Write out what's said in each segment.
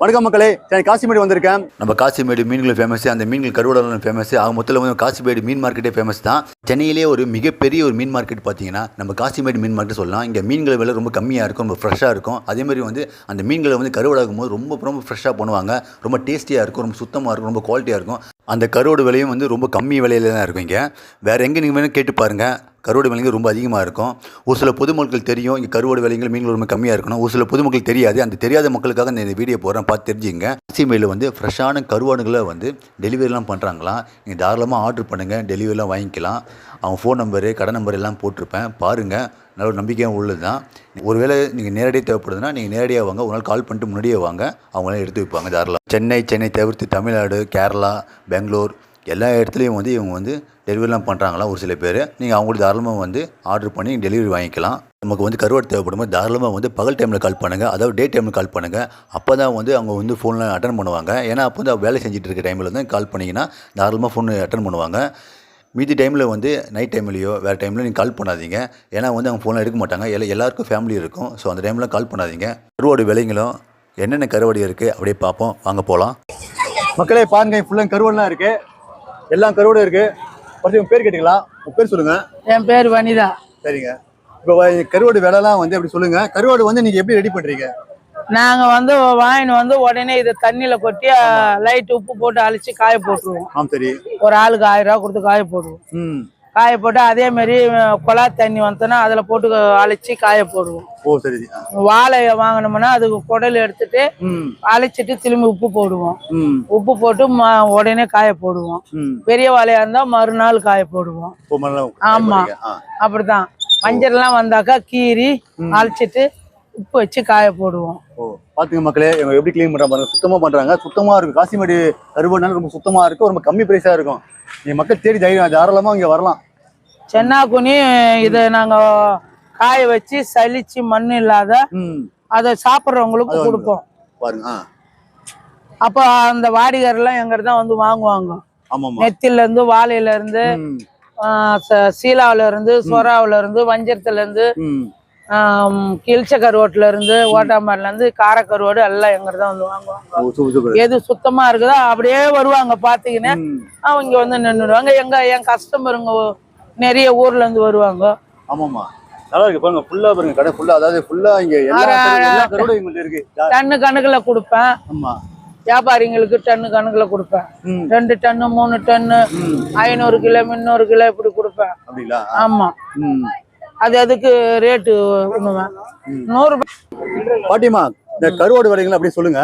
வணக்கம் மக்களே, நான் காசிமேடு வந்திருக்கேன். நம்ம காசிமேடு மீன்கள் ஃபேமஸ், அந்த மீன்கள் கருவாடெல்லாம் ஃபேமஸ். ஆக மொத்தத்தில் வந்து காசிமேடு மீன் மார்க்கெட்டே ஃபேமஸ் தான். சென்னையிலே ஒரு மிகப்பெரிய ஒரு மீன் மார்க்கெட் பார்த்தீங்கன்னா நம்ம காசிமேடு மீன் மார்க்கெட் சொல்லலாம். இங்கே மீன்கள் விலை ரொம்ப கம்மியாக இருக்கும், ரொம்ப ஃப்ரெஷ்ஷாக இருக்கும். அதேமாதிரி வந்து அந்த மீன்களை வந்து கருவாடாகும் போது ரொம்ப ஃப்ரெஷ்ஷாக பண்ணுவாங்க. ரொம்ப டேஸ்டியாக இருக்கும், ரொம்ப சுத்தமாக இருக்கும், ரொம்ப குவாலிட்டியாக இருக்கும். அந்த கருவாடு விலையும் வந்து ரொம்ப கம்மி விலையில தான் இருக்கும். இங்கே வேறு எங்கே நீங்கள் வேணும் கேட்டு பாருங்கள், கருவாடு விலைங்க ரொம்ப அதிகமாக இருக்கும். ஒரு சில பொதுமக்கள் தெரியும் இங்கே கருவாடு விலைங்கள் மீன்கள் ரொம்ப கம்மியாக இருக்கணும். ஒரு சில பொதுமக்கள் தெரியாது. அந்த தெரியாத மக்களுக்காக இந்த வீடியோ போடுறேன், பார்த்து தெரிஞ்சுங்க. காசிமேடில் வந்து ஃப்ரெஷ்ஷான கருவாடுகளை வந்து டெலிவரிலாம் பண்ணுறாங்களாம். நீங்கள் தாராளமாக ஆர்டர் பண்ணுங்கள், டெலிவரிலாம் வாங்கிக்கலாம். அவங்க ஃபோன் நம்பரு, கடை நம்பர் எல்லாம் போட்டிருப்பேன், பாருங்கள். நல்ல ஒரு நம்பிக்கையாக உள்ளது தான். ஒருவேளை நீங்கள் நேரடியாக தேவைப்படுதுன்னா நீங்கள் நேரடியாக வாங்க, ஒரு நாள் கால் பண்ணிட்டு முன்னாடியே வாங்க, அவங்களாம் எடுத்து வைப்பாங்க தாராளம். சென்னை தவிர்த்து தமிழ்நாடு, கேரளா, பெங்களூர் எல்லா இடத்துலையும் வந்து இவங்க வந்து டெலிவரிலாம் பண்ணுறாங்களாம். ஒரு சில பேர் நீங்கள் அவங்களுக்கு தாராளமாக வந்து ஆர்டர் பண்ணி டெலிவரி வாங்கிக்கலாம். நமக்கு வந்து கருவாடு தேவைப்படும் போது தாராளமாக வந்து பகல் டைமில் கால் பண்ணுங்கள், அதாவது டே டைமில் கால் பண்ணுங்கள். அப்போ தான் வந்து அவங்க வந்து ஃபோனில் அட்டன் பண்ணுவாங்க. ஏன்னா அப்போ வந்து வேலை செஞ்சுட்டு இருக்க டைமில் தான் கால் பண்ணிங்கன்னா தாராளமாக ஃபோன் அட்டன் பண்ணுவாங்க. மீதி டைமில் வந்து நைட் டைம்லையோ வேறு டைமில் நீங்கள் கால் பண்ணாதீங்க. ஏன்னா வந்து அவங்க ஃபோனில் எடுக்க மாட்டாங்க. எல்லாருக்கும் ஃபேமிலி இருக்கும். ஸோ அந்த டைமில் கால் பண்ணாதீங்க. கருவாடு விலைங்களும் என்னென்ன கருவாடு இருக்குது அப்படியே பார்ப்போம், வாங்க போகலாம். மக்களே பாருங்க, ஃபுல்லாக கருவாடுலாம் இருக்குது, எல்லாம் கருவாடும் இருக்குது. ஃபர்ஸ்ட் உங்கள் பேர் கேட்டுக்கலாம். உங்கள் பேர் சொல்லுங்கள். என் பேர் வனிதா. சரிங்க. இப்போ கருவாடு விலைலாம் வந்து எப்படி சொல்லுங்கள். கருவாடு வந்து நீங்கள் எப்படி ரெடி பண்ணுறீங்க? நாங்க வந்து வாங்கின்னு வந்து உடனே இதை தண்ணியில கொட்டி லைட் உப்பு போட்டு அழிச்சு காய போட்டுருவோம். சரி. ஒரு ஆளுக்கு 1000 ரூபா கொடுத்து காய போடுவோம். காய போட்டு அதே மாதிரி குழா தண்ணி வந்தோன்னா அதுல போட்டு அழிச்சு காய போடுவோம். சரி. வாழையை வாங்கினோம்னா அதுக்கு குடல் எடுத்துட்டு அழைச்சிட்டு திரும்பி உப்பு போடுவோம். உப்பு போட்டு உடனே காய போடுவோம். பெரிய வாழையா இருந்தா மறுநாள் காய போடுவோம். ஆமா, அப்படிதான். மஞ்சள் எல்லாம் வந்தாக்கா கீரி அழைச்சிட்டு உப்பு வச்சு காய போடுவோம். பாத்துங்க மக்களே, இவங்க எப்படி கிளீன் பண்றாங்க, சுத்தமா பண்றாங்க. சுத்தமா இருக்கு. காசிமேடு கருவாடுனால ரொம்ப சுத்தமா இருக்கும், ரொம்ப கம்மி பிரைஸா இருக்கும். நீங்க மக்கள் தேடி தாராளமா இங்க வரலாம். சென்னாக்குனி இதை நாங்க காய வச்சு சலிச்சு மண் இல்லாத அதை சாப்பிட்றவங்களுக்கு கொடுப்போம் பாருங்க. அப்ப அந்த வாடிகரெல்லாம் எங்கிட்ட தான் வந்து வாங்குவாங்க. நெத்தில இருந்து, வாழையில இருந்து, சீலாவில இருந்து, சொராவில இருந்து, வஞ்சரத்துல இருந்து, கிழிச்ச கருவாட்டுல இருந்து, ஓட்டாமரில இருந்து, காரக்கருவாடு எல்லாம் எங்கிட்ட தான் வந்து வாங்குவாங்க. எது சுத்தமா இருக்குதோ அப்படியே வருவாங்க பாத்தீங்கன்னா. அவங்க வந்து நின்றுடுவாங்க. என் கஸ்டமருங்க நிறைய ஊர்ல இருந்து வருவாங்க. ஆமாமா, நல்லா இருக்கு பாருங்க. ஃபுல்லா பாருங்க, கடை ஃபுல்லா, அதாவது ஃபுல்லா இங்க எல்லா கருவாடும் இங்க இருக்கு. டன்னு கணக்குல கொடுப்பேன். ஆமா, வியாபாரிங்களுக்கு டன்னு கணக்குல கொடுப்பேன். 2 டன்னு 3 டன்னு 500 கிலோ 300 கிலோ இப்படி கொடுப்பேன். அப்படிங்களா? ஆமா. அது அதுக்கு ரேட்டு 100 ரூபாய். பாட்டிமா, இந்த கருவாடு விலைகள் அப்படி சொல்லுங்க.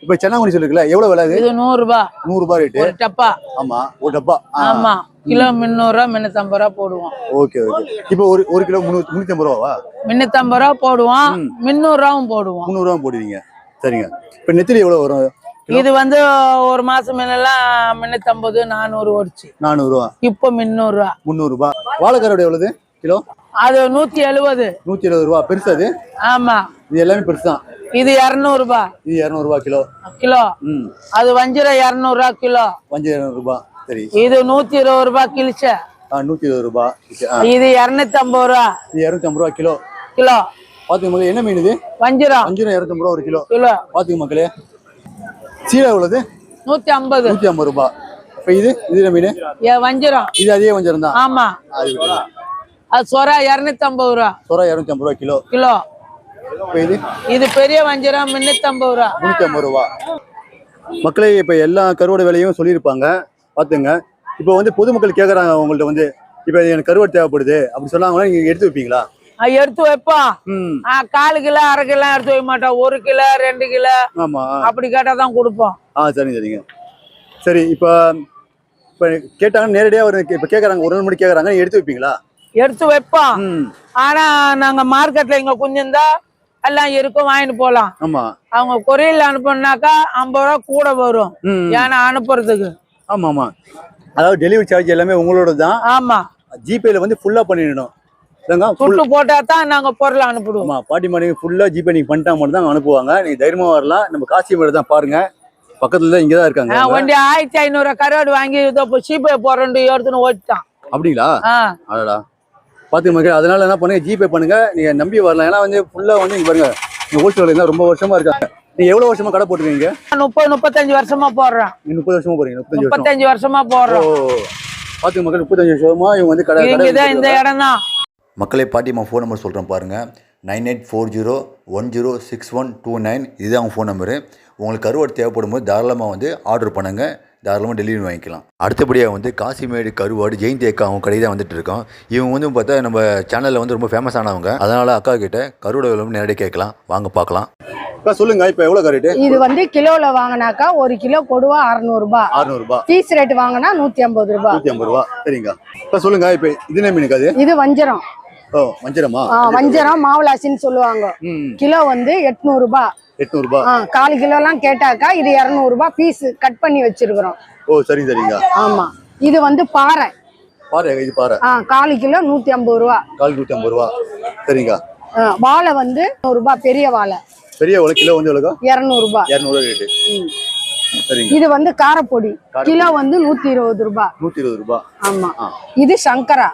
இப்ப சென்னாங்குனி சொல்லுங்களா, எவ்வளவு விலை? இது 100 ரூபாய். 100 ரூபாய் ரேட். ஒரு டப்பா. ஆமா, ஒரு டப்பா. ஆமா, கிலோ 300 ரூபாய் 350 ரூபாய் போடுவோம். ஓகே. இப்போ ஒரு கிலோ 350 ரூபாவா? 350 ரூபாய் போடுவோம். 300 ரூபாயும் போடுவோம். 300 ரூபாய் போடுவீங்க. சரிங்க. இப்ப நெத்திலி எவ்வளவு வரும்? இது வந்து ஒரு மாசம் முன்னெல்லாம் 350 400 ஓடிச்சு. 400 ரூபாய். இப்போ 300 ரூபாய். 300 ரூபாய். வாழைக்கருவாடு எவ்வளவு கிலோ? அது 170. 170 ரூபாய். பெருசு அது? ஆமா, இது எல்லாமே பெருசுதான். இது 200 ரூபாய். இது 200 ரூபாய் கிலோ. அது வஞ்சிரம் 200 ரூபாய் கிலோ. வஞ்சிரம் 200 ரூபாய். சரி. இது 120 ரூபாய் கிழிச்ச. 120 ரூபாய். இது 250 ரூபாய். இது 250 ரூபாய் கிலோ. பாத்துங்க மக்களே, என்ன மீன் இது? வஞ்சிரம். 250 ரூபாய் ஒரு கிலோ. பாத்துங்க மக்களே. சீலா எவ்வளவு? 150. 150 ரூபாய். இப்ப இது என்ன மீன்? வஞ்சிரம். இது அதே வஞ்சிரம் தான். ஆமா, அது சொரா 250 ரூபாய். சொரா 250 ரூபாய் கிலோ. இது பெரிய வஞ்சிரம் 350 ரூபாய். 350 ரூபாய். மக்களே, இப்ப எல்லா கருவாடு விலையும் சொல்லியிருப்பாங்க, பாத்துங்க. இப்ப வந்து பொதுமக்கள் கேக்குறாங்க உங்கள்ட்ட வந்து, இப்ப எனக்கு கருவாடு தேவைப்படுது அப்படி சொன்னாங்கன்னா நீங்க எடுத்து வைப்பீங்களா? எடுத்து வைப்போம். 1/4 கிலோ 1/2 கிலோ எடுத்து வைக்க மாட்டோம். 1 கிலோ 2 கிலோ அப்படி கேட்டாதான் கொடுப்போம். சரிங்க. சரி. இப்ப கேட்டாங்க நேரடியா இப்ப கேக்குறாங்க, ஒரு நாள் முன்னாடி கேக்குறாங்க, எடுத்து வைப்பீங்களா? எடுத்து வைப்போம். ஆனா நாங்க மார்க்கெட்ல இங்க குஞ்சிருந்தா எல்லாம் இருக்கும், வாங்கிட்டு போலாம். அவங்க கொரியர்ல அனுப்புனாக்கா 50 ரூபாய் கூட வரும். ஏன்னா அனுப்புறதுக்கு. ஆமா, அதாவது டெலிவரி சார்ஜ் எல்லாமே உங்களோட தான். ஆமா, ஜிபேல வந்து ஃபுல்லா பண்ணிடணும். துட்டு போட்டா தான் நாங்க பொருள் அனுப்பிடுவோம். பாட்டிமா, நீங்க ஃபுல்லா ஜிபே நீங்க பண்ணிட்டா மட்டும் தான் அனுப்புவாங்க. நீங்க தைரியமா வரலாம். நம்ம காசிமேடு தான் பாருங்க, பக்கத்துல தான் இங்கதான் இருக்காங்க. வண்டி 1500 கருவாடு வாங்கி ஜிபே போறேன் எடுத்துன்னு ஓட்டிட்டான். அப்படிங்களா? அடடா. பாத்துக்க மக்கள், அதனால என்ன பண்ணுங்க, ஜிபே பண்ணுங்க, நீங்க நம்பி வரலாம். ஏன்னா வந்து ஃபுல்லா வந்து இங்க பாருங்க, ஹோல்சேல் ரொம்ப வருஷமா இருக்காங்க. நீங்க எவ்வளவு வருஷமா கடை போட்டுருக்கீங்க? 30-35 வருஷமா போடுறோம். 30 வருஷமா போறீங்க? 35 வருஷமா போடுறோம். பாத்துங்க மக்கள், 35 வருஷமா இவங்க வந்து கடை இந்த இடம் தான். மக்களே, பாட்டிமா ஃபோன் நம்பர் சொல்கிறேன் பாருங்கள். 9840106129. இதுதான் அவங்க ஃபோன் நம்பரு. உங்களுக்கு கருவாடு தேவைப்படும் போது தாராளமாக வந்து ஆர்டர் பண்ணுங்கள், தாராளமாக டெலிவரி வாங்கிக்கலாம். அடுத்தபடியாக வந்து காசிமேடு கருவாடு ஜெயந்தி அக்கா அவங்க கடை தான் வந்துட்டு இருக்கோம். இவங்க வந்து பார்த்தா நம்ம சேனலில் வந்து ரொம்ப ஃபேமஸ் ஆனவங்க. அதனால் அக்கா கிட்ட கருவாடு விலை நேரடியாக கேட்கலாம், வாங்க பார்க்கலாம். அக்கா சொல்லுங்க, இப்போ எவ்வளோ ரேட்டு? இது வந்து கிலோல வாங்கினாக்கா 1 கிலோ கொடுவா 600 ரூபாய். 600 ரூபாய். பீஸ் ரேட் வாங்கினா 150 ரூபாய். 150 ரூபாய். சரிங்க அக்கா, சொல்லுங்க இப்போ இது என்ன மீனுக்கு? அது இது வஞ்சரம். ஓ, வஞ்சரமா? வஞ்சரம் மாவுளாசின்னு சொல்லுவாங்க. கிலோ வந்து 800 ரூபாய். 800 ரூபாய். 1/4 கிலோ எல்லாம் கேட்டாக்கா இது 200 ரூபாய் பீஸ் கட் பண்ணி வச்சிருக்கிறோம். ஓ, சரிங்க. ஆமா, இது வந்து பாறை. இது பாறை. 1/4 கிலோ 150 ரூபாய். 150 ரூபாய். சரிங்க. வாழை வந்து 100 ரூபாய். பெரிய வாழை பெரிய வாழை கிலோ வந்து எவ்வளோ? 200 ரூபாய். 200 ரேட்டு. சரிங்க. இது வந்து காரப்பொடி கிலோ வந்து 120 ரூபாய். 120 ரூபாய். ஆமா. இது சங்கரா.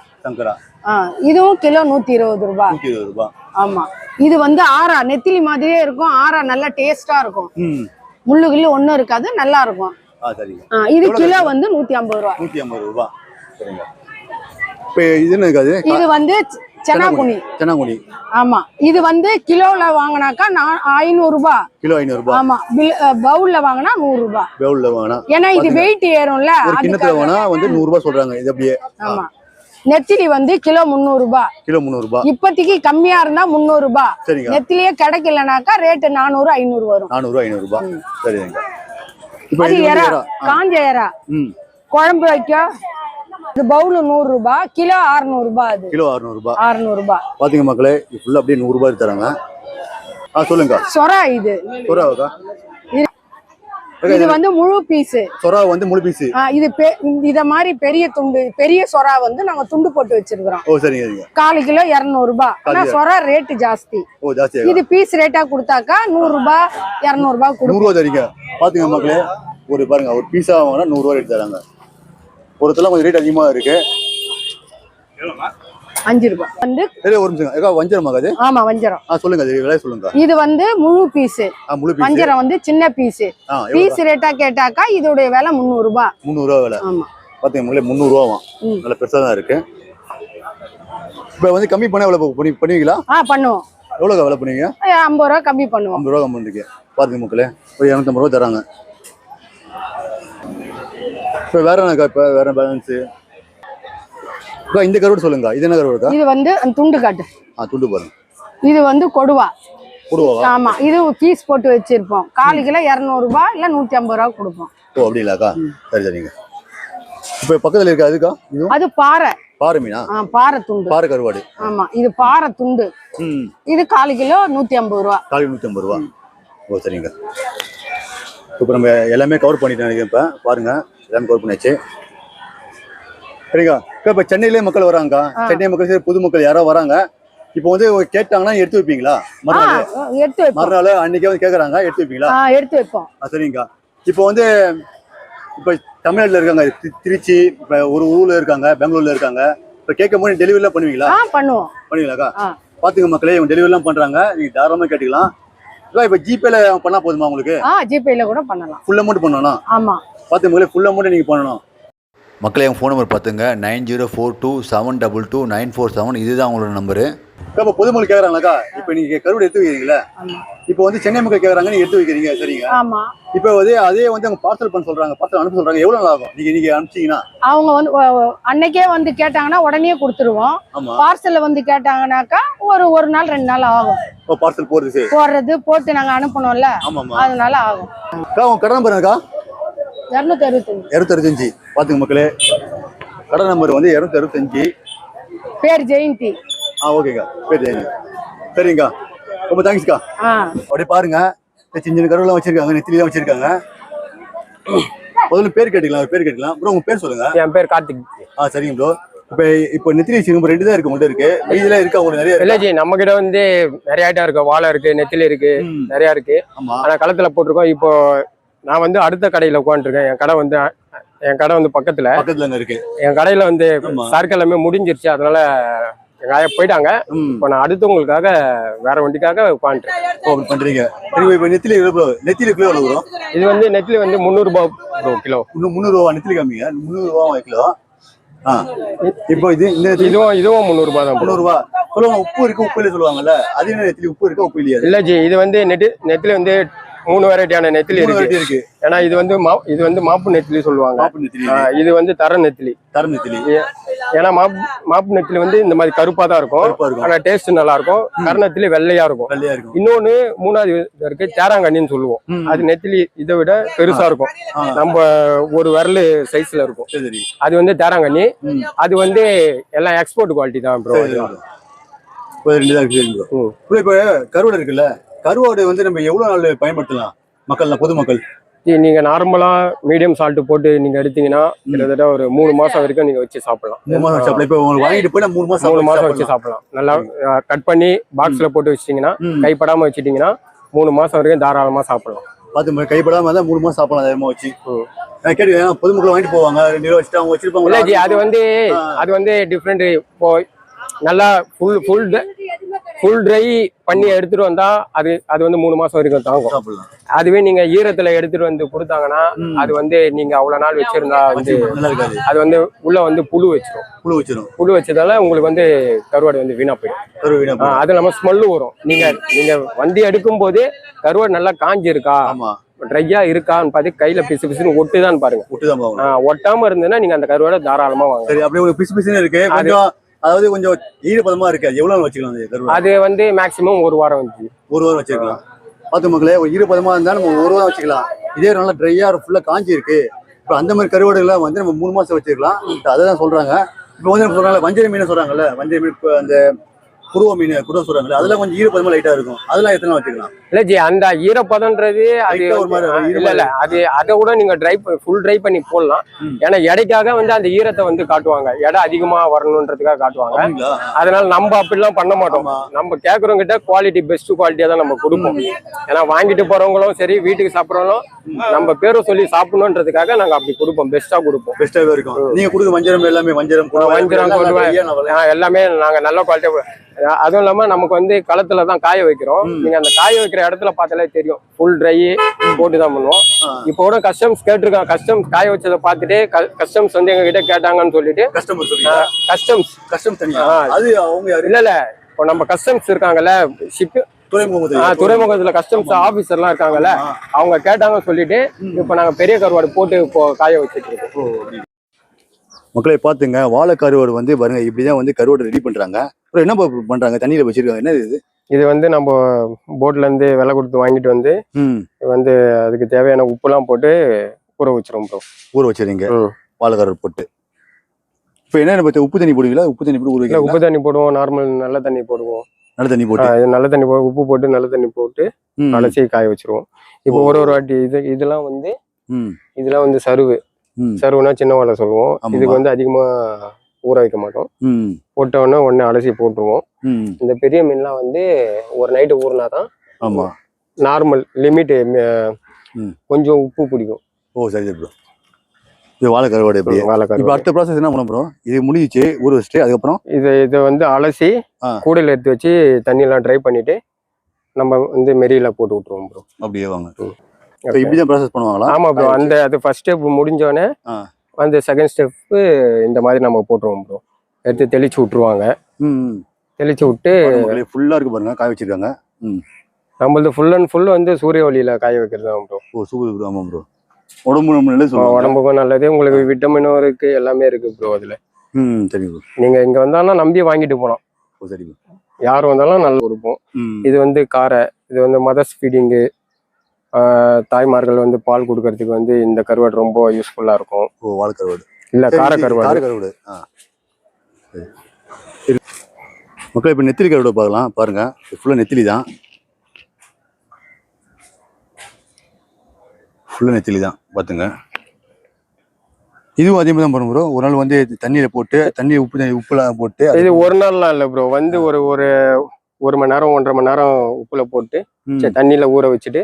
இதுவும் கிலோ 120 ரூபாய். 120 ரூபாய். ஆமா. இது வந்து ஆரா நெத்திலி மாதிரியே இருக்கும். ஆரா நல்லா டேஸ்டா இருக்கும். முள்ளு கிள்ளு ஒண்ணும் இருக்காது, நல்லா இருக்கும். இது கிலோ வந்து 150 ரூபாய். 150 ரூபாய். சரிங்க. இப்போ இது என்ன இருக்காது? இது வந்து செனாகுனி. ஆமா. இது வந்து கிலோல வாங்கினாக்கா 500 ரூபாய். கிலோ 500 ரூபாய். ஆமா. பவுல்ல வாங்கினா 100 ரூபாய். பவுல்ல வாங்கினா ஏன்னா இது வெயிட் ஏறும்ல. ஒரு கிண்ணத்துல வாங்கினா வந்து 100 ரூபாய் சொல்றாங்க. இது அப்படியே. ஆமா. நெத்திலி வந்து கிலோ 300 ரூபாய். கிலோ 300 ரூபாய். இப்போதைக்கு கம்மியா இருந்தா 300 ரூபாய். சரிங்க. நெத்திலியே கிடைக்கலனாக்கா ரேட் 400-500 வரும். 400-500 ரூபாய். சரிங்க. அது எறா, காஞ்ச எறா. குழம்பு வைக்க இது பவுல் 100 ரூபாய். கிலோ 600 ரூபாய். அது கிலோ 600 ரூபாய். 600 ரூபாய். பாத்தீங்க மக்களே, இது ஃபுல்லா அப்படியே 100 ரூபாய் தராங்க. சொல்லுங்க. சொரா. இது சொராவா? இது வந்து முழு பீஸ். சொரா வந்து முழு பீஸ். இது இத மாதிரி பெரிய துண்டு, பெரிய சொரா வந்து நாங்க துண்டு போட்டு வச்சிருக்கோம். ஓ, சரிங்க. 1/4 கிலோ 200 ரூபாய். ஆனா சொரா ரேட் ஜாஸ்தி. ஓ, ஜாஸ்தி. இது பீஸ் ரேட்டா கொடுத்தாக்கா 100 ரூபாய் 200 ரூபாய் கொடுக்கும். 100 ரூபாய் தரீங்க. பாத்தீங்க மக்களே, ஒரு பாருங்க, ஒரு பீஸா வாங்கினா 100 ரூபாய் ரேட் தராங்க. ஒருத்தெல்லாம் கொஞ்சம் ரேட் அதிகமா இருக்கு. 5 ரூபாய் வந்து. ஒரு நிமிஷம். வஞ்சரமா அது? ஆமா, வஞ்சரம். சொல்லுங்க, அது விலை சொல்லுங்க. இது வந்து முழு பீஸ். வஞ்சரம் வந்து சின்ன பீஸ். பீஸ் ரேட்டா கேட்டாக்கா இதோட விலை 300 ரூபாய். 300 ரூபாய் விலை. ஆமா. பாத்தீங்க மக்களே, 300 ரூபாய். நல்ல பெருசா தான் இருக்கு. இப்ப வந்து கம்மி பண்ண எவ்வளவு பண்ணுவீங்களா? பண்ணுவோம். எவ்வளவு விலை பண்ணுவீங்க? 50 ரூபாய் கம்மி பண்ணுவோம். 50 ரூபாய் கம்மி பண்ணுவீங்க. பாத்தீங்க மக்களே, ஒரு 250 ரூபாய் தராங்க. இப்ப வேற என்னக்கா? இப்ப வேற பேலன்ஸ் இந்த கருவாடு சொல்லுங்க. இது என்ன கருவாடு? இது வந்து துண்டு காட்டு. துண்டு பாருங்க. இது வந்து கொடுவா. ஆமா. இது பீஸ் போட்டு வச்சிருப்போம். 1/4 கிலோ 200 ரூபாய் இல்ல 150 ரூபாய் கொடுப்போம். ஓ, அப்படிங்களாக்கா? சரிங்க. இப்ப பக்கத்துல இருக்க அதுக்கா? அது பாறை. பாறை மீனா? பாறை துண்டு. பாறை கருவாடு. ஆமா. இது பாறை துண்டு. இது 1/4 கிலோ 150 ரூபாய். 1/4 கிலோ 150 ரூபாய். ஓ, சரிங்க. இப்ப நம்ம எல்லாமே கவர் பண்ணிட்டோம். இப்ப பாருங்க, எல்லாமே கவர் பண்ணியாச்சு. சரிங்க. இப்ப சென்னையிலே மக்கள் வராங்க. சென்னை மக்கள் சரி, புது மக்கள் யாரோ வராங்க. இப்போ வந்து கேட்டாங்கன்னா எடுத்து வைப்பீங்களா? மறுநாள் அன்னைக்கே வந்து கேக்குறாங்க, எடுத்து வைப்பீங்களா? எடுத்து வைப்போம். சரிங்க. இப்போ வந்து இப்ப தமிழ்நாட்டுல இருக்காங்க, திருச்சி, இப்ப ஒரு ஊர்ல இருக்காங்க, பெங்களூர்ல இருக்காங்க. இப்ப கேட்கும் போது டெலிவரி எல்லாம் பண்ணுவீங்களா? பண்ணுவீங்களாக்கா? பாத்துங்க மக்களே, இவங்க டெலிவரி எல்லாம் பண்றாங்க. நீங்க தாராளமா கேட்டுக்கலாம். இப்ப ஜிபேல பண்ணா போதுமா உங்களுக்கு? ஜிபேல கூட பண்ணலாம். ஃபுல் அமௌண்ட் பண்ணணும். ஆமா. பாத்துங்க மக்களே, ஃபுல் அமௌண்ட் நீங்க பண்ணணும். மக்களே, என் ஃபோன் நம்பர் பார்த்துங்க. 9042722947. இதுதான் அவங்களோட நம்பரு. இப்போ பொதுமக்கள் கேட்குறாங்களாக்கா, இப்போ நீங்கள் கருவாடு எடுத்து வைக்கிறீங்களா? இப்போ வந்து சென்னை மக்கள் கேட்குறாங்க, நீங்கள் எடுத்து வைக்கிறீங்க. சரிங்க. ஆமா. இப்போ வந்து அதே வந்து அவங்க பார்சல் பண்ண சொல்கிறாங்க, பார்சல் அனுப்ப சொல்கிறாங்க. எவ்வளோ நாள் ஆகும் நீங்கள் அனுப்பிச்சிங்கன்னா? அவங்க வந்து அன்னைக்கே வந்து கேட்டாங்கன்னா உடனே கொடுத்துருவோம். பார்சலில் வந்து கேட்டாங்கன்னாக்கா ஒரு நாள் 2 நாள் ஆகும். பார்சல் போடுறது போட்டு நாங்கள் அனுப்பணும்ல, அதனால ஆகும். உங்க கடை நம்பர் இருக்கா? 265. பாத்துங்க மக்களே, கடை நம்பர் வந்து 265. பேர் ஜெயந்தி. ஓகேக்கா, பேர் ஜெயந்தி. சரிங்கக்கா, ரொம்ப தேங்க்ஸ்க்கா. அப்படியே பாருங்க, சின்ன கருவெல்லாம் வச்சிருக்காங்க, நெத்திலாம் வச்சிருக்காங்க. முதல்ல பேர் கேட்டுக்கலாம். ப்ரோ, உங்க பேர் சொல்லுங்க. என் பேர் கார்த்திக். சரிங்க ப்ரோ. இப்போ நெத்திலி வச்சிருக்க 2 தான் இருக்கு, உங்கள்ட்ட இருக்கு. இதெல்லாம் இருக்கு உங்களுக்கு நிறைய? இல்ல ஜி, நம்ம கிட்ட வந்து நிறைய ஐட்டம் இருக்கு. வாழை இருக்கு, நெத்திலி இருக்கு, நிறைய இருக்கு. ஆனா களத்துல போட்டிருக்கோம். இப்போ நான் வந்து அடுத்த கடையில உட்காந்துருக்கேன். என் கடை வந்து பக்கத்துல இருக்கு. என் கடையில வந்து சரக்கு எல்லாமே முடிஞ்சிருச்சு. அதனால எங்க ஆயா போயிட்டாங்க. இப்போ நான் அடுத்தவங்களுக்காக வேற வண்டிக்காக உட்காந்துட்டேன். பண்றீங்க. இப்போ நெத்திலி கிலோ எவ்வளவு வரும்? இது வந்து நெத்திலி வந்து 300 ரூபாய் ப்ரோ கிலோ. இன்னும் 300 ரூபா நெத்திலி காமிங்க. 300 ரூபா கிலோ. இப்போ இதுவும் 300 ரூபாய் தான். 300 ரூபா. சொல்லுவாங்க உப்பு இருக்கு உப்பு இல்ல சொல்லுவாங்கல்ல, அது என்ன நெத்திலி உப்பு இருக்கா உப்பு இல்லையா? இல்ல ஜி, இது வந்து நெத்திலி வந்து 3 வெரைட்டியான நெத்திலி இருக்கு. ஏன்னா இது வந்து மாப்பு நெத்திலி சொல்லுவாங்க. இது வந்து தர நெத்திலி. ஏன்னா மாப்பு நெத்திலி வந்து இந்த மாதிரி கருப்பா தான் இருக்கும். ஆனா டேஸ்ட் நல்லா இருக்கும். கர நெத்திலி வெள்ளையா இருக்கும். இன்னொன்னு மூணாவது இருக்கு தேராங்கண்ணின்னு சொல்லுவோம். அது நெத்திலி இதை விட பெருசா இருக்கும். நம்ம ஒரு விரல் சைஸ்ல இருக்கும். அது வந்து தேராங்கண்ணி. அது வந்து எல்லாம் எக்ஸ்போர்ட் குவாலிட்டி தான் ப்ரோ. இப்ப கருவாடு இருக்குல்ல, கருவாடு வந்து நம்ம எவ்வளவு நாள் பயன்படுத்தலாம் பொதுமக்கள்? நீங்க நார்மலா மீடியம் சால்ட் போட்டு நீங்க எடுத்தீங்கன்னா கிட்டத்தட்ட ஒரு 3 மாசம் வரைக்கும் நீங்க வச்சு சாப்பிடலாம். 3 மாசம் சாப்பிடலாம். இப்ப உங்களுக்கு வாங்கிட்டு போய் 3 மாசம் வச்சு சாப்பிடலாம். நல்லா கட் பண்ணி பாக்ஸ்ல போட்டு வச்சிட்டீங்கன்னா, கைப்படாம வச்சிட்டீங்கன்னா 3 மாசம் வரைக்கும் தாராளமா சாப்பிடலாம். பாத்து கைப்படாம இருந்தா 3 மாசம் சாப்பிடலாம் தைரியமா வச்சு. கேட்டு பொதுமக்கள் வாங்கிட்டு போவாங்க, 2 கிலோ வச்சுட்டு அவங்க வச்சிருப்பாங்க. அது வந்து டிஃப்ரெண்ட். இப்போ நல்லா ஃபுல் ட்ரை பண்ணி எடுத்துட்டு வந்தா அது வந்து 3 மாசம் வரைக்கும் தாங்கும். அதுவே நீங்க ஈரத்துல எடுத்துட்டு வந்து கொடுத்தாங்கன்னா அது வந்து நீங்க அவ்வளவு நாள் வச்சிருந்தா வந்து அது வந்து உள்ள வந்து புழு வச்சதால உங்களுக்கு வந்து கருவாடு வந்து வீணா போயிடும். அது நம்ம ஸ்மெல்லு வரும். நீங்க வண்டி எடுக்கும் போது கருவாடு நல்லா காஞ்சி இருக்கா ட்ரையா இருக்கான்னு பார்த்து கையில பிசு பிசுன்னு ஒட்டுதான் பாருங்க. ஒட்டாம இருந்ததுன்னா நீங்க அந்த கருவாடை தாராளமா வாங்க. பிசு பிசுன்னு இருக்கு, அதாவது கொஞ்சம் ஈரப்பதமா இருக்கு. எவ்வளவு நாள் வச்சுக்கலாம்? அது வந்து மேக்சிமம் 1 வாரம் வந்து 1 வாரம் வச்சுக்கலாம். பார்த்து மக்களே, ஒரு ஈரப்பதமா இருந்தாலும் நம்ம 1 வாரம் வச்சுக்கலாம். இதே நல்லா ட்ரையா ஃபுல்லா காஞ்சி இருக்கு. இப்போ அந்த மாதிரி கருவாடுகள்லாம் வந்து நம்ம 3 மாசம் வச்சுக்கலாம். அதான் சொல்றாங்க. இப்போ வந்து சொல்றாங்க வஞ்சரை மீன் சொல்றாங்கல்ல, வஞ்சரை மீன் அந்த புருவ மீன் கூட சொல்றாங்கல்ல, அதெல்லாம் கொஞ்சம் ஈரப்பதமா லைட்டா இருக்கும். அதெல்லாம் எத்தனை வச்சுக்கலாம்? இல்ல ஜி, அந்த ஈரப்பதம்ன்றது அது இல்ல அதை கூட நீங்க ஃபுல் ட்ரை பண்ணி போடலாம். ஏன்னா எடைக்காக வந்து அந்த ஈரத்தை வந்து காட்டுவாங்க, எடை அதிகமா வரணுன்றதுக்காக காட்டுவாங்க. அதனால நம்ம அப்படிலாம் பண்ண மாட்டோம். நம்ம கேட்கறவங்க கிட்ட குவாலிட்டி பெஸ்ட் குவாலிட்டியா தான் நம்ம கொடுப்போம். ஏன்னா வாங்கிட்டு போறவங்களும் சரி, வீட்டுக்கு சாப்பிடறவங்களும் நம்ம பேரை சொல்லி சாப்பிடணுன்றதுக்காக நாங்க அப்படி கொடுப்போம். பெஸ்டா கொடுப்போம். பெஸ்டாவே இருக்கும். நீங்க கொடுக்க வஞ்சரம் எல்லாமே வஞ்சரம் எல்லாமே நாங்க நல்ல குவாலிட்டியா. அதுவும் இல்லாம நமக்கு வந்து களத்துல தான் காய வைக்கிறோம். நீங்க அந்த காய வைக்கிற இடத்துல பார்த்தாலே தெரியும், ஃபுல் ட்ரை போட்டுதான் பண்ணுவோம். இப்போ கூட கஸ்டம்ஸ் கேட்டிருக்காங்க. கஸ்டம்ஸ் காய வச்சதை பார்த்துட்டு கஸ்டம்ஸ் வந்து எங்க கிட்ட கேட்டாங்கன்னு சொல்லிட்டு கஸ்டம்ஸ் இல்ல இப்போ நம்ம கஸ்டம்ஸ் இருக்காங்கல்ல, துறைமுகத்துல கஸ்டம்ஸ் ஆபீசர்லாம் இருக்காங்கல்ல, அவங்க கேட்டாங்கன்னு சொல்லிட்டு இப்போ நாங்க பெரிய கருவாடு போட்டு இப்போ காய வச்சுட்டு இருக்கோம். மக்களை பார்த்துங்க, வாழை கருவாடு வந்து பாருங்க, இப்படிதான் வந்து கருவாடு ரெடி பண்றாங்க. அப்புறம் என்ன பண்றாங்க? தண்ணியில வச்சிருக்காங்க. என்ன இது வந்து நம்ம போட்ல இருந்து விலை கொடுத்து வாங்கிட்டு வந்து வந்து அதுக்கு தேவையான உப்புலாம் போட்டு ஊற வச்சிரும் ப்ரோ. ஊற வச்சிருங்க வாழை கருவாடு போட்டு. இப்போ என்ன உப்பு தண்ணி போடுவீங்களா? உப்பு தண்ணி போட்டு ஊற உப்பு தண்ணி போடுவோம். நார்மல் நல்ல தண்ணி போடுவோம். நல்ல தண்ணி போட்டு உப்பு போட்டு நல்ல தண்ணி போட்டு அலசி காய வச்சிருவோம். இப்போ ஒரு வாட்டி இதெல்லாம் வந்து சருவுனா சின்ன வாழை சொல்லுவோம். இதுக்கு வந்து அதிகமா ஊற வைக்க மாட்டோம். போட்ட உடனே அலசி போட்டுருவோம். இந்த பெரிய மீன்லாம் வந்து ஒரு நைட்டு ஊறினாதான் நார்மல் லிமிட் கொஞ்சம் உப்பு பிடிக்கும். சரி ப்ரோ. இது வாழை கருவாடு. இப்போ அடுத்த ப்ராசஸ் என்ன பண்ண ப்ரோ? இது முடிஞ்சிச்சு ஊற வச்சுட்டு அதுக்கப்புறம் இதை வந்து அலசி கூடையில எடுத்து வச்சு தண்ணியெல்லாம் ட்ரை பண்ணிட்டு நம்ம வந்து மெரியில போட்டு விட்டுருவோம் ப்ரோ. அப்படியே வாங்க. இப்படிதான் ப்ராசஸ் பண்ணுவாங்களா? ஆமா ப்ரோ. அது ஃபர்ஸ்ட் ஸ்டெப் முடிஞ்சோடனே அந்த செகண்ட் ஸ்டெப் இந்த மாதிரி நம்ம போட்டுருவோம் ப்ரோ. எடுத்து தெளிச்சு விட்டுருவாங்க. தெளிச்சு விட்டு ஃபுல்லா இருக்கு பாருங்க, காய வச்சிருக்காங்க. நம்மளது ஃபுல் அண்ட் ஃபுல் வந்து சூரிய ஒளியில காய வைக்கிறது தான் ப்ரோ. சூப்பர். ஆமா ப்ரோ. உடம்புக்கும் நல்லது. உங்களுக்கு விட்டமினும் இருக்கு, எல்லாமே இருக்கு ப்ரோ அதுல. சரி ப்ரோ. நீங்க இங்க வந்தாலும் நம்பி வாங்கிட்டு போலாம். சரி ப்ரோ. யார் வந்தாலும் நல்லா கொடுப்போம். இது வந்து காரை, இது வந்து மதர்ஸ் ஃபீடிங்கு, தாய்மார்கள் வந்து பால் கொடுக்கறதுக்கு வந்து இந்த கருவாடு ரொம்ப யூஸ்ஃபுல்லா இருக்கும். வாழை கருவாடு இல்ல கார கருவாடு. மக்கள் இப்ப நெத்திலி கருவாடு பார்க்கலாம். பாருங்க, ஃபுல்லா நெத்திலி தான். பாத்துங்க. இதுவும் அதே மாதிரி தான் பண்ணும் ப்ரோ. ஒரு நாள் வந்து தண்ணியில போட்டு உப்புலாம் போட்டு. இது ஒரு நாள்லாம் இல்ல ப்ரோ. வந்து ஒரு மணி நேரம் 1.5 மணி நேரம் உப்புல போட்டு தண்ணியில ஊற வச்சுட்டு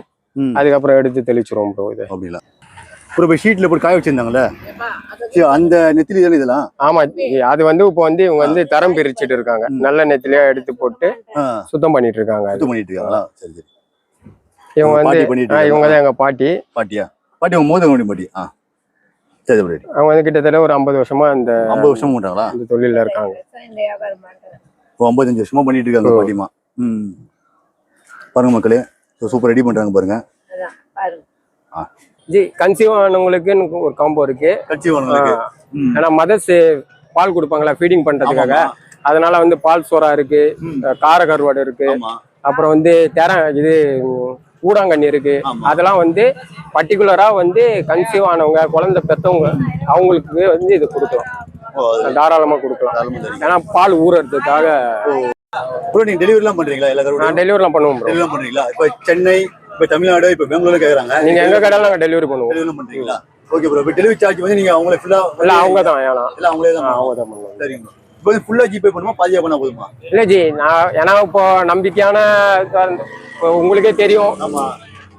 அதுக்கப்புறம் எடுத்து தெளிச்சிருவோம் ப்ரோ. இது அப்படிலாம் இப்போ ஷீட்ல போட்டு காய வச்சிருந்தாங்கல்ல, அந்த நெத்திலி தானே இதெல்லாம்? ஆமா, அது வந்து இப்போ வந்து இவங்க வந்து தரம் பிரிச்சுட்டு இருக்காங்க. நல்ல நெத்திலியா எடுத்து போட்டு சுத்தம் பண்ணிட்டு இருக்காங்க. சுத்தம் பண்ணிட்டு இருக்காங்களா? சரி சரி. இவங்க வந்து இவங்க தான் எங்க பாட்டி. பாட்டியா? பாட்டி உங்க மோதங்குடி பாட்டி. சரி சரி. அவங்க வந்து கிட்டத்தட்ட ஒரு 50 வருஷமா இந்த 50 வருஷமா பண்றாங்களா? இந்த தொழில இருக்காங்க. 55 வருஷமா பண்ணிட்டு இருக்காங்க பாட்டிமா. பாருங்க மக்களே, சூப்பர் ரெடி பண்றாங்க பாருங்க. ஜி கன்சீவ் ஆனவங்களுக்கு ஒரு காம்போ இருக்கு. கன்சீவ் ஆனவங்களுக்கு ஏன்னா மதர்ஸ் பால் கொடுப்பாங்களா ஃபீடிங் பண்றதுக்காக, அதனால வந்து பால் சோறா இருக்கு, கார கருவாடு இருக்கு, அப்புறம் வந்து இது ஊடாங்கண்ணி இருக்கு. அதெல்லாம் வந்து பர்டிகுலரா வந்து கன்சீவ் ஆனவங்க, குழந்தை பெற்றவங்க அவங்களுக்கு வந்து இது கொடுக்கலாம், தாராளமா கொடுக்கலாம். ஏன்னா பால் ஊறதுக்காக. நீங்க டெலிவரிலாம் பண்றீங்களா? எல்லா கருவாடும் நான் டெலிவரிலாம் பண்ணுவோம். டெலிவரி பண்றீங்களா? இப்ப சென்னை, இப்ப தமிழ்நாடு, இப்ப பெங்களூர்ல கேக்குறாங்க. நீங்க எங்க கடையில நாங்க டெலிவரி பண்ணுவோம். டெலிவரி பண்றீங்களா? Okay bro. இப்ப டெலிவரி சார்ஜ் வந்து நீங்க அவங்களே ஃபுல்லா இல்ல அவங்க தான் இல்ல அவங்களே தான் பண்ணுவாங்க. சரிங்க. இப்போ ஃபுல்லா ஜிபே பண்ணுமா பாதியா பண்ணா போதுமா? இல்ல ஜி, நான் ஏன்னா இப்போ நம்பிக்கையான இப்போ உங்களுக்கே தெரியும். ஆமா.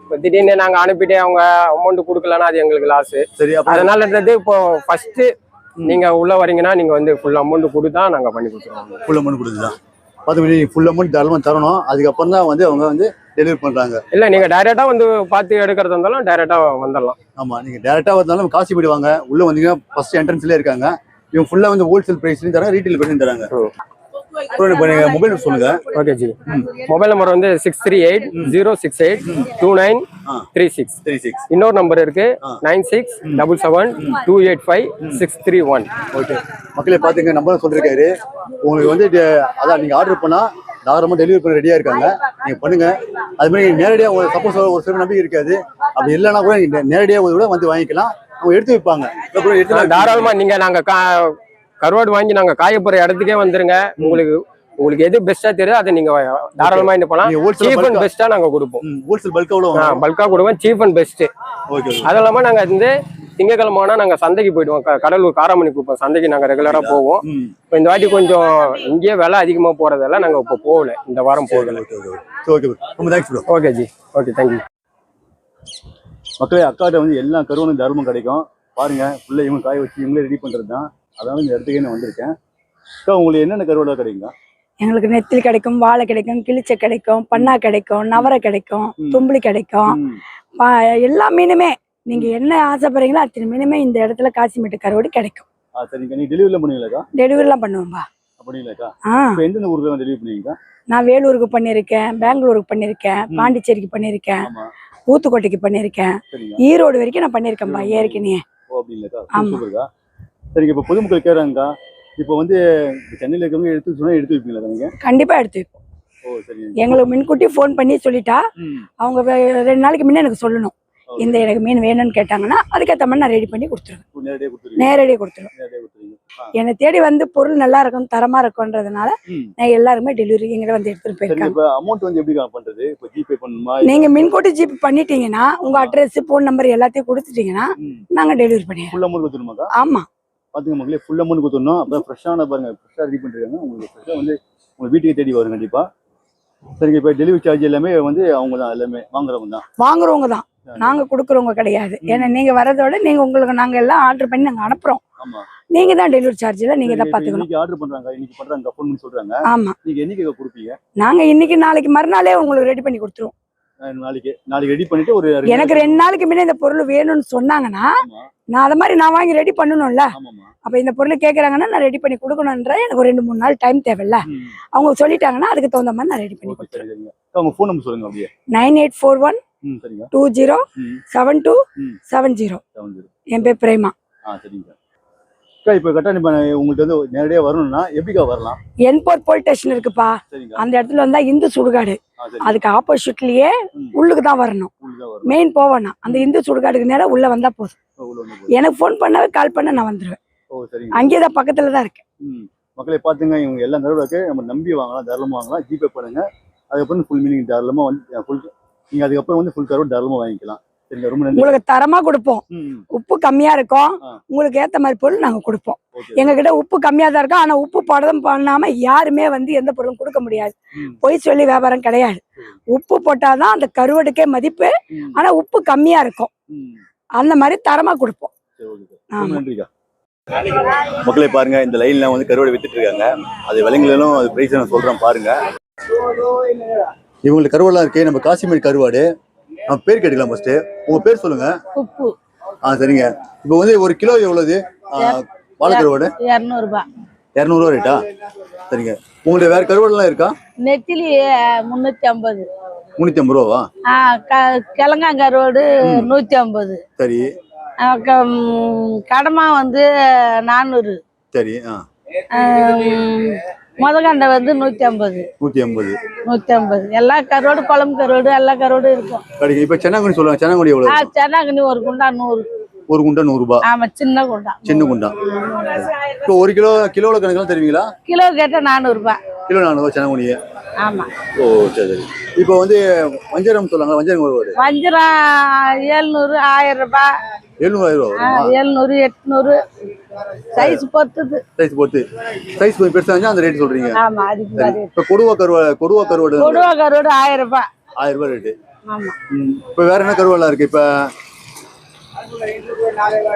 இப்போ திடீர்னு நாங்க அனுப்பிட்டு அவங்க அமௌண்ட் கொடுக்கலன்னா அது எங்களுக்கு லாஸ். சரி. அதனாலன்றது இப்போ ஃபர்ஸ்ட் நீங்க உள்ள வரீங்கன்னா நீங்க வந்து ஃபுல் அமௌண்ட் கொடுத்தா நாங்க பண்ணி கொடுத்துருவோம். ஃபுல் அமௌண்ட் கொடுத்துதான் பார்த்து ஃபுல் அமௌண்ட் தாராளமா தரணும். அதுக்கப்புறம் தான் வந்து அவங்க வந்து டெலிவரி பண்றாங்க. இல்ல நீங்க டைரக்டா வந்து பார்த்து எடுக்கிறதா இருந்தாலும் டைரக்டா வந்துடலாம். ஆமா, நீங்க டைரக்டா வந்தாலும் காசு போயிடுவாங்க. உள்ள வந்தீங்கன்னா ஃபர்ஸ்ட் என்ட்ரன்ஸ்ல இருக்காங்க. இவங்க ஃபுல்லா வந்து ஹோல்சேல் பிரைஸ்லயும் தராங்க, ரீட்டைல் பிரைஸ்லயும் தராங்க. மொபைல் சொல்லுங்க. Okay G. மொபைல் நம்பர் வந்து 638-068-2936. இன்னொரு நம்பர் இருக்கு 9677-285-631. ஓகே மக்களே, பாத்துங்க நம்பர் சொல்லிருக்காரு. உங்களுக்கு வந்து அதான் நீங்க ஆர்டர் பண்ணா தாராளமா டெலிவரி பண்ண ரெடியா இருக்காங்க. நீங்க பண்ணுங்க. அது மாதிரி நேரடியா சப்போஸ் ஒரு சில நம்பிக்கை இருக்காது, அப்படி இல்லைன்னா கூட நீங்க நேரடியா கூட வந்து வாங்கிக்கலாம். அவங்க எடுத்து வைப்பாங்க. தாராளமா நீங்க நாங்க கருவாடு வாங்கி நாங்க காய போற இடத்துக்கே வந்துருங்க. உங்களுக்கு எது பெஸ்டா தெரியுதோ அதை நீங்க தாராளமா என்ன பண்ணலாம். சீப் அண்ட் பெஸ்டா நாங்க கொடுப்போம். ஹோல்சேல் பல்கா கொடுப்போம். Cheap and best. அது இல்லாம நாங்க வந்து திங்கக்கிழமை ஆனா நாங்க சந்தைக்கு போயிடுவோம். கடலூர் காராமணி குப்பம் சந்தைக்கு நாங்க ரெகுலரா போவோம். இப்போ இந்த வாட்டி கொஞ்சம் இங்கேயே விலை அதிகமா போறதெல்லாம் நாங்க இப்போ போகல, இந்த வாரம் போகல. Okay G. Okay, thank you. மக்களே, அக்காட்ட வந்து எல்லா கருவாடும் தர்மம் கிடைக்கும். பாருங்க, ஃபுல்லா இவங்க காய வச்சு இவங்களே ரெடி பண்றது தான். அதாவது இந்த இடத்துக்கே நான் வந்திருக்கேன். அக்கா, உங்களுக்கு என்னென்ன கருவாடா கிடைக்குங்க? எங்களுக்கு நெத்திலி கிடைக்கும், வாழை கிடைக்கும், கிளிச்ச கிடைக்கும், பண்ணா கிடைக்கும், நவரை கிடைக்கும், தும்புளி கிடைக்கும். எல்லா மீனுமே நீங்க என்ன ஆசைப்படுறீங்களோ அத்தனை மீனுமே இந்த இடத்துல காசிமேட்டு கருவாடு கிடைக்கும். சரிங்க. நீங்க டெலிவரிலாம் பண்ணுவீங்களா? டெலிவரிலாம் பண்ணுவோம்பா. அப்படிங்களாக்கா? எந்தெந்த ஊருக்கு டெலிவரி பண்ணுவீங்க? நான் வேலூருக்கு பண்ணியிருக்கேன், பெங்களூருக்கு பண்ணியிருக்கேன், பாண்டிச்சேரிக்கு பண்ணியிருக்கேன், ஊத்துக்கோட்டைக்கு பண்ணியிருக்கேன், ஈரோடு வரைக்கும் நான் பண்ணியிருக்கேன்பா ஏற்கனவே. ஆமா. சரிங்க. இப்போ பொதுமக்கள் கேட்குறாங்கக்கா, இப்போ வந்து சென்னையில் இருக்கவங்க எடுத்து வைப்பீங்களா நீங்க? கண்டிப்பா எடுத்து வைப்போம். எங்களுக்கு முன்கூட்டி ஃபோன் பண்ணி சொல்லிட்டா அவங்க 2 நாளைக்கு முன்னே எனக்கு சொல்லணும். இந்த எனக்கு மீன் வேணும்னு கேட்டாங்கன்னா அதுக்கேற்ற மாதிரி நான் ரெடி பண்ணி கொடுத்துருவேன். நேரடியாக கொடுத்துருவேன். என்னை தேடி வந்து பொருள் நல்லா இருக்கும், தரமா இருக்கும்ன்றதுனால நான் எல்லாருமே டெலிவரி எங்கிட்ட வந்து எடுத்துட்டு போயிருக்காங்க. நீங்க முன்கூட்டி ஜிபே பண்ணிட்டீங்கன்னா உங்க அட்ரஸ், போன் நம்பர் எல்லாத்தையும் கொடுத்துட்டீங்கன்னா நாங்க டெலிவரி பண்ணிடுவோம். ஆமா. பாத்துங்க மக்களே, ஃபுல் அமௌண்ட் கொடுத்துடணும். அப்புறம் ஃப்ரெஷ்ஷான பாருங்க, ஃப்ரெஷ்ஷாக ரெடி பண்ணிருக்காங்க. உங்களுக்கு ஃப்ரெஷ்ஷாக வந்து உங்க வீட்டுக்கு தேடி வரும் கண்டிப்பா. சரிங்க. இப்போ டெலிவரி சார்ஜ் எல்லாமே வந்து அவங்க தான், எல்லாமே வாங்குறவங்க தான், நாங்க கொடுக்குறவங்க கிடையாது. ஏன்னா நீங்க வரதோட நீங்க உங்களுக்கு நாங்க எல்லாம் ஆர்டர் பண்ணி நாங்க அனுப்புறோம். நீங்க தான் டெலிவரி சார்ஜ்ல நீங்க தான் பாத்துக்கணும். ஆர்டர் பண்றாங்க, இன்னைக்கு பண்றாங்க, ஃபோன் பண்ணி சொல்றாங்க. ஆமா. நீங்க என்னைக்கு கொடுப்பீங்க? நாங்க இன்னைக்கு நாளைக்கு மறுநாளே உங்களுக்கு ரெடி பண்ணி கொடுத்துருவோம். நாளைக்கு ரெடி பண்ணிட்டு ஒரு எனக்கு 2 நாளைக்கு முன்னே இந்த பொருள் வேணும்னு சொன்னாங்கன்னா நான் அதை மாதிரி நான் வாங்கி ரெடி பண்ணணும்ல. அப்ப இந்த பொருள் கேட்கறாங்கன்னா நான் ரெடி பண்ணி கொடுக்கணும்ன்ற எனக்கு ஒரு 2-3 நாள் டைம் தேவையில்ல. அவங்க சொல்லிட்டாங்கன்னா அதுக்கு தகுந்த மாதிரி நான் ரெடி பண்ணி கொடுத்துருவேன். உங்க ஃபோன் நம்பர் சொல்லுங்க. அப்படியே 9841-207270. என் பேர் பிரேமா. சரிங்க. இப்போ கரெக்டா உங்களுக்கு வந்து நேரடியா வரணும்னா எப்படிக்கா வரலாம்? என்போர்ட் போலீஸ் ஸ்டேஷன் இருக்குப்பா, அந்த இடத்துல வந்தா இந்து சுடுகாடு, அதுக்கு ஆப்போசிட்லயே உள்ளுக்கு தான் வரணும். மெயின் போவேன்னா அந்த இந்து சுடுகாடுக்கு நேரம் உள்ள வந்தா போதும். எனக்கு ஃபோன் பண்ணவே கால் பண்ண நான் வந்துருவேன். அங்கேதான் பக்கத்துல தான் இருக்கேன். மக்களை பாத்துங்க, இவங்க எல்லாம் கருவாக்கு நம்ம நம்பி வாங்கலாம், தாராளமா வாங்கலாம். ஜிபே பண்ணுங்க. அதுக்கப்புறம் ஃபுல் மீனிங் தாராளமா வந்து நீங்க அதுக்கப்புறம் வந்து ஃபுல் கருவாடு தாராளமா வாங்கிக்கலாம். உங்களுக்கு தரமா கொடுப்போம். உப்பு கம்மியா இருக்கும், உங்களுக்கு ஏத்த மாதிரி பொருள் நாங்க கொடுப்போம். எங்க கிட்ட உப்பு கம்மியா தான் இருக்கும். ஆனா உப்பு படம் பண்ணாம யாருமே வந்து எந்த பொருளும் கொடுக்க முடியாது. பொய் சொல்லி வியாபாரம் கிடையாது. உப்பு போட்டாதான் அந்த கருவாடுக்கே மதிப்பு. ஆனா உப்பு கம்மியா இருக்கும். அந்த மாதிரி தரமா கொடுப்போம். ரொம்ப நன்றிக்கா. மக்களை பாருங்க, இந்த லைன்ல வந்து கருவாடு வித்துட்டு இருக்காங்க. அது விலைங்களும் அது பிரைஸ் நான் சொல்றேன் பாருங்க. இவங்களுக்கு கருவாடுலாம் இருக்கு. நம்ம காசிமேடு கருவாடு. நம்ம பேர் கேட்டுக்கலாம் ஃபர்ஸ்ட். உங்க பேர் சொல்லுங்க. உப்பு சரிங்க. இப்போ வந்து ஒரு கிலோ எவ்வளவு வாழை கருவாடு? 200 ரூபாய். 200 ரூபா ரேட்டா? சரிங்க. உங்கள்ட்ட வேற கருவாடுலாம் இருக்கா? நெத்திலி 350. 350 ரூபாவா? கிழங்காங்கருவாடு 150. சரி. கடமா வந்து 400. சரி. முதகண்டை வந்து 150. 150. எல்லா கருவாடு, குழம்பு கருவாடு, எல்லா கருவாடும் இருக்கும். இப்ப சென்னாங்குனி சொல்லுவாங்க. சென்னாங்குனி எவ்வளவு? சென்னாங்குனி ஒரு குண்டா 100. ஒரு குண்டா 100 ரூபாய். ஆமா, சின்ன குண்டா. இப்போ ஒரு கிலோல கணக்குலாம் தருவீங்களா? கிலோ கேட்டா 400 ரூபாய். கிலோ 400 ரூபாய் சென்னாங்குனி. ஆமா. ஓ சரி. இப்போ வந்து வஞ்சரம் சொல்லுவாங்க. வஞ்சரம் கருவாடு. வஞ்சரம் 700, 1000 ரூபாய். 700 ரூபாய். 700, 800. சைஸ் பொறுத்து. சைஸ் கொஞ்சம் பெருசா இருந்தா அந்த ரேட் சொல்றீங்க. ஆமா, அதுக்கு. இப்ப கொடுவா கருவாடு 1000 ரூபாய். 1000 ரூபாய் ரேட். ஆமா. இப்ப வேற என்ன கருவாடுலாம் இருக்கு? இப்ப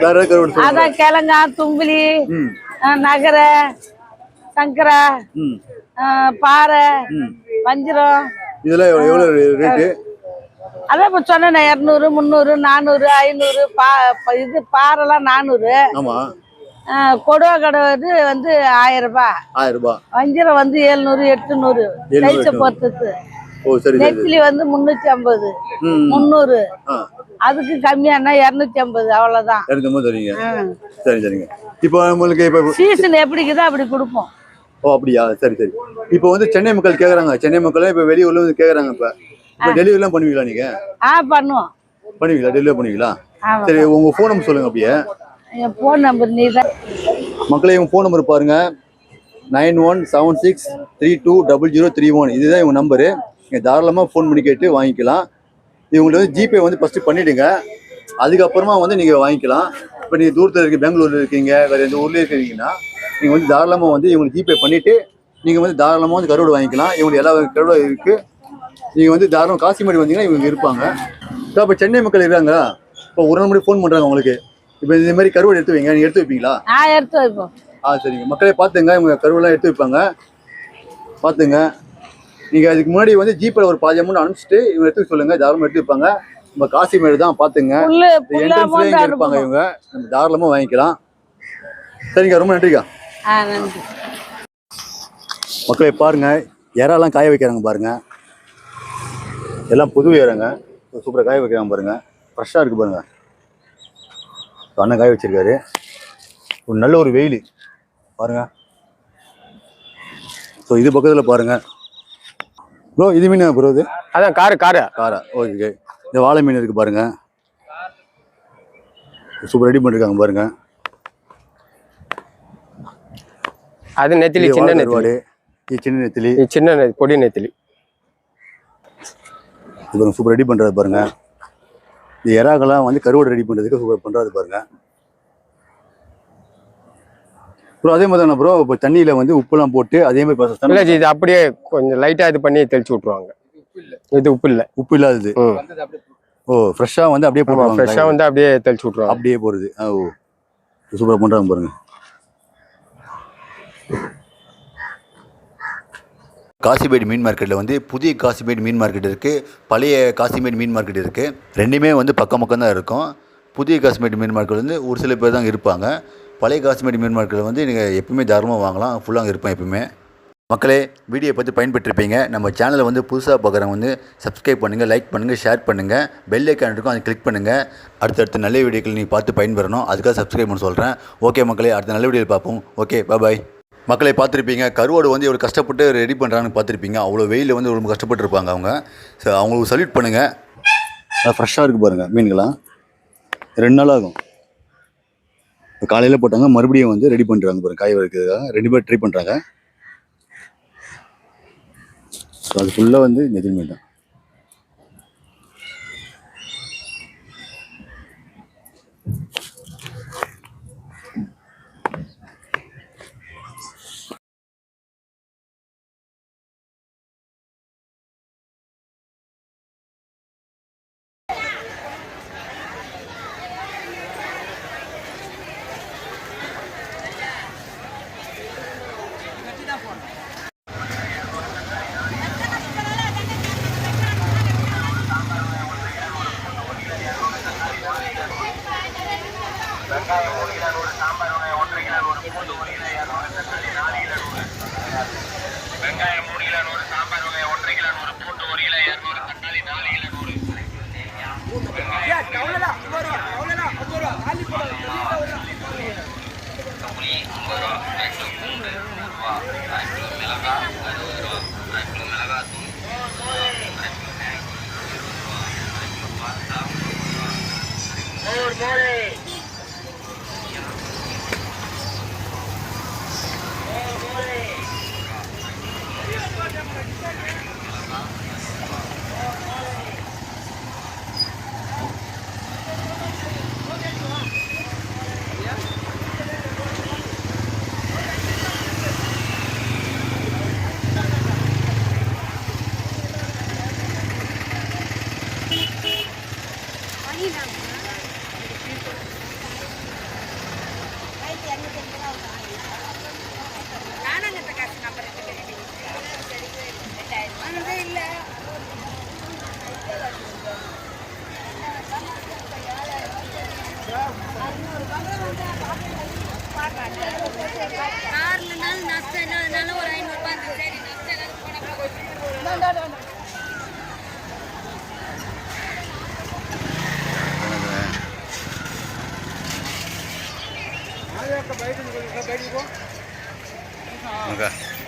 வேற கருவாடு அதான் கிழங்கா, தும்பிலி, நகர, சங்கரா, பாறை, வஞ்சிரம். இதெல்லாம் எவ்வளவு ரேட்டு? அதான் இப்ப சொன்னேன், 200, 300, 400, 500. இது பாறைலாம் 400. ஆமா. கொடுவா கடை வந்து 1000 ரூபாய். 1000 ரூபாய். வஞ்சிரம் வந்து 700, 800. சைஸை பொறுத்து. ஓ சரி. நெத்திலி வந்து 350, 300. அதுக்கு கம்மியானா 250. அவ்வளவுதான். 250 தரீங்க. சரிங்க. இப்போ உங்களுக்கு இப்ப சீசன் எப்படி இருக்குதோ அப்படி கொடுப்போம். ஓ அப்படியா? சரி. இப்போ வந்து சென்னை மக்கள் கேக்குறாங்க. சென்னை மக்கள் இப்ப வெளியூர்ல வந்து கேக்குறாங்க. இப்ப டெலிவரி எல்லாம் பண்ணுவீங்களா நீங்க? பண்ணுவோம். பண்ணுவீங்களா? டெலிவரி பண்ணுவீங்களா? சரி, உங்க போன் நம்பர் சொல்லுங்க. அப்படியே என் போன் நம்பர் நீதான். மக்களே, இவங்க போன் நம்பர் பாருங்க. 9176320031. இதுதான் இவங்க நம்பரு. நீங்க தாராளமா போன் பண்ணி கேட்டு வாங்கிக்கலாம். இவங்களுக்கு வந்து ஜிபே வந்து ஃபர்ஸ்ட் பண்ணிடுங்க. அதுக்கப்புறமா வந்து நீங்க வாங்கிக்கலாம். இப்போ நீங்க தூரத்தில் இருக்க, பெங்களூர்ல இருக்கீங்க, வேற எந்த ஊர்ல இருக்கீங்கன்னா நீங்க வந்து தாராளமா வந்து இவங்களுக்கு ஜிபே பண்ணிட்டு நீங்க வந்து தாராளமா வந்து கருவாடு வாங்கிக்கலாம். இவங்களுக்கு எல்லா கருவாடு இருக்கு. நீங்க வந்து தாராளம் காசிமேடு வந்தீங்கன்னா இவங்க இருப்பாங்க. இப்போ சென்னை மக்கள் இருக்காங்களா? இப்போ ஒரு நாள் முன்னாடி ஃபோன் பண்றாங்க உங்களுக்கு. இப்போ இந்த மாதிரி கருவாடு எடுத்து வைங்க. நீங்க எடுத்து வைப்பீங்களா? எடுத்து வைப்போம். சரிங்க. மக்களே பாத்துங்க, இவங்க கருவாடுலாம் எடுத்து வைப்பாங்க. பாத்துங்க. நீங்க அதுக்கு முன்னாடி வந்து ஜிபே ஒரு பாதி அமௌண்ட் அனுப்பிச்சிட்டு இவங்க எடுத்து சொல்லுங்க. தாராளமா எடுத்து வைப்பாங்க. நம்ம காசிமேடு தான், பாத்துங்க. என்ட்ரன்ஸ்ல இருப்பாங்க இவங்க. நம்ம தாராளமா வாங்கிக்கலாம். சரிங்க, ரொம்ப நன்றிக்கா. நன்றி. மக்களே பாருங்க, இறாலாம் காய வைக்கிறாங்க பாருங்க. எல்லாம் புது இறங்க சூப்பராக காய வைக்கிறாங்க பாருங்க. ஃப்ரெஷ்ஷாக இருக்கு பாருங்க. அண்ணன் காய வச்சிருக்காரு. ஒரு நல்ல ஒரு வெயில் பாருங்க. ஸோ இது பக்கத்தில் பாருங்க ப்ரோ. இது மீன் ப்ரோ? இது அதான் காரா. ஓகே. இந்த வாழை மீன் இருக்கு பாருங்க. சூப்பர் ரெடி பண்ணிருக்காங்க பாருங்க. அது நெத்திலி, சின்ன நெத்திலி. சின்ன நெத்திலி, சின்ன பொடி நெத்திலி. இது சூப்பர் ரெடி பண்றது பாருங்க. இந்த இறாக்கெல்லாம் வந்து கருவாடு ரெடி பண்றதுக்கு சூப்பர் பண்றது பாருங்க ப்ரோ. அதே மாதிரி தானே ப்ரோ? இப்போ தண்ணியில வந்து உப்புலாம் போட்டு அதே மாதிரி ப்ராசஸ் தானே? இது அப்படியே கொஞ்சம் லைட்டா இது பண்ணி தெளிச்சு விட்டுருவாங்க. இது உப்பு இல்லாதது. ஓ ஃப்ரெஷ்ஷா வந்து அப்படியே போடுவாங்க. ஃப்ரெஷ்ஷா வந்து அப்படியே தெளிச்சு விட்டுருவாங்க. அப்படியே போறது. ஓ சூப்பரா பண்றாங்க பாருங்க. காசிமேடு மீன் மார்க்கெட்டில் வந்து புதிய காசிமேடு மீன் மார்க்கெட் இருக்குது, பழைய காசிமேடு மீன் மார்க்கெட் இருக்குது. ரெண்டுமே வந்து பக்கம் தான் இருக்கும். புதிய காசிமேடு மீன் மார்க்கெட் வந்து ஒரு சில பேர் தான் இருப்பாங்க. பழைய காசிமேடு மீன் மார்க்கெட்டில் வந்து நீங்கள் எப்பவுமே தாராளமாக வாங்கலாம். ஃபுல்லாக இருப்பேன் எப்பவுமே. மக்களே, வீடியோ பார்த்து பயன்பெற்றிருப்பீங்க. நம்ம சேனலை வந்து புதுசாக பார்க்குறவங்க வந்து சப்ஸ்கிரைப் பண்ணுங்கள், லைக் பண்ணுங்கள், ஷேர் பண்ணுங்கள். பெல் ஐக்கான் இருக்கும், அதை கிளிக் பண்ணுங்கள். அடுத்தடுத்த நல்ல வீடியோக்கள் நீங்கள் பார்த்து பயன்பெறணும். அதுக்காக சப்ஸ்கிரைப் பண்ண சொல்கிறேன். ஓகே மக்களே, அடுத்த நல்ல வீடியோவில் பார்ப்போம். ஓகே, பாய். மக்களை பார்த்துருப்பீங்க, கருவாடு வந்து எவ்வளோ கஷ்டப்பட்டு ரெடி பண்ணுறாங்கன்னு பார்த்துருப்பீங்க. அவ்வளோ வெயிலில் வந்து ரொம்ப கஷ்டப்பட்டுருப்பாங்க அவங்க. ஸோ அவங்களுக்கு சல்யூட் பண்ணுங்கள். ஃப்ரெஷ்ஷாக இருக்குது பாருங்கள் மீன்களாம். 2 நாள் ஆகும். இப்போ காலையில் போட்டாங்க, மறுபடியும் வந்து ரெடி பண்ணுறாங்க பாருங்கள். காய வைக்கிறதுக்காக 2 பேர் ட்ரை பண்ணுறாங்க. ஸோ அது ஃபுல்லாக வந்து நெத்திலி மீன் தான். Okay.